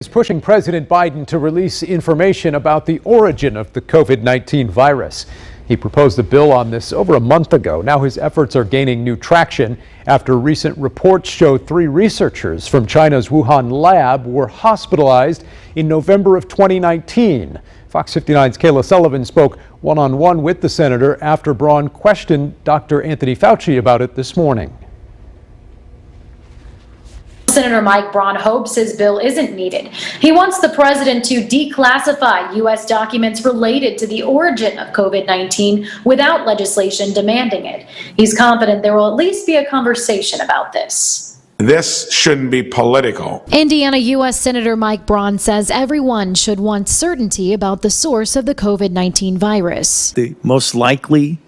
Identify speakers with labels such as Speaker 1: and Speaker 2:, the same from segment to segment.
Speaker 1: Is pushing President Biden to release information about the origin of the COVID-19 virus. He proposed a bill on this over a month ago. Now his efforts are gaining new traction after recent reports show 3 researchers from China's Wuhan lab were hospitalized in November of 2019. Fox 59's Kayla Sullivan spoke one-on-one with the senator after Braun questioned Dr. Anthony Fauci about it this morning.
Speaker 2: Senator Mike Braun hopes his bill isn't needed. He wants the president to declassify U.S. documents related to the origin of COVID-19 without legislation demanding it. He's confident there will at least be a conversation about this.
Speaker 3: This shouldn't be political.
Speaker 4: Indiana U.S. Senator Mike Braun says everyone should want certainty about the source of the COVID-19 virus.
Speaker 5: The most likely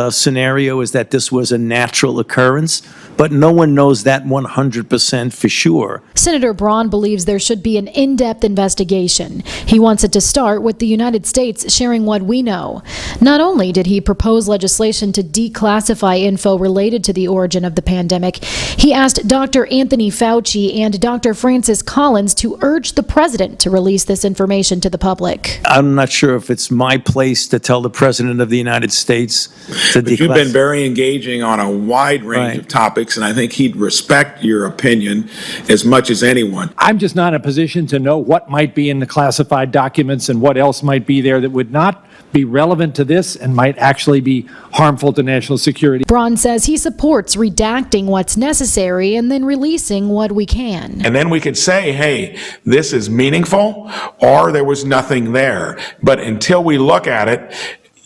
Speaker 5: scenario is that this was a natural occurrence, but no one knows that 100% for sure.
Speaker 4: Senator Braun believes there should be an in-depth investigation. He wants it to start with the United States sharing what we know. Not only did he propose legislation to declassify info related to the origin of the pandemic, he asked Dr. Anthony Fauci and Dr. Francis Collins to urge the president to release this information to the public.
Speaker 5: I'm not sure if it's my place to tell the president of the United States to
Speaker 3: But you've been very engaging on a wide range of topics, and I think he'd respect your opinion as much as anyone.
Speaker 6: I'm just not in a position to know what might be in the classified documents and what else might be there that would not be relevant to this and might actually be harmful to national security.
Speaker 4: Braun says he supports redacting what's necessary and then releasing what we can.
Speaker 3: And then we could say, hey, this is meaningful, or there was nothing there. But until we look at it,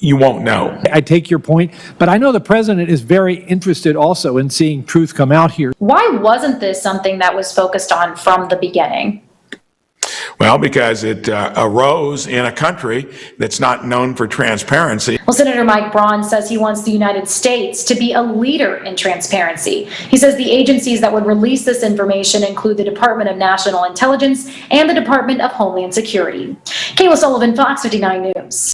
Speaker 3: you won't know.
Speaker 6: I take your point, but I know the president is very interested also in seeing truth come out here.
Speaker 2: Why wasn't this something that was focused on from the beginning?
Speaker 3: Well, because it arose in a country that's not known for transparency.
Speaker 2: Well, Senator Mike Braun says he wants the United States to be a leader in transparency. He says the agencies that would release this information include the Department of National Intelligence and the Department of Homeland Security. Kayla Sullivan, Fox 59 News.